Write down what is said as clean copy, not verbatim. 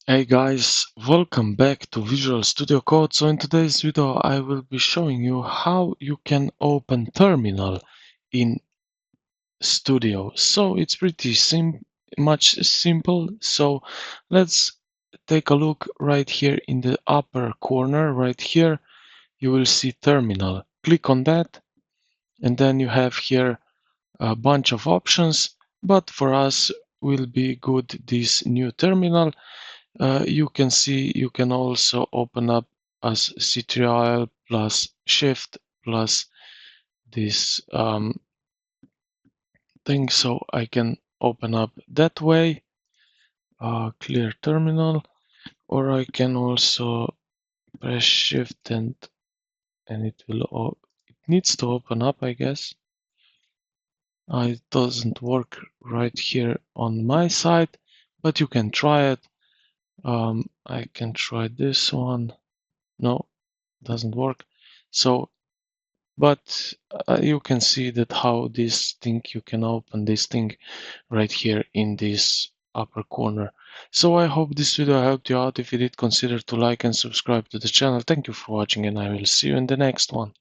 Hey guys, welcome back to Visual Studio Code. So in today's video I will be showing you how you can open terminal in Studio. So it's pretty much simple. So let's take a look right here in the upper corner. Right here you will see terminal. Click on that and then you have here a bunch of options, but for us will be good this new terminal. You can see you can also open up as Ctrl plus Shift plus this thing, so I can open up that way, clear terminal, or I can also press Shift and it needs to open up, I guess. It doesn't work right here on my side, but you can try it. I can try this one. No, doesn't work. So, but you can see that how this thing, you can open this thing right here in this upper corner. So I hope this video helped you out. If you did, consider to like and subscribe to the channel. Thank you for watching and I will see you in the next one.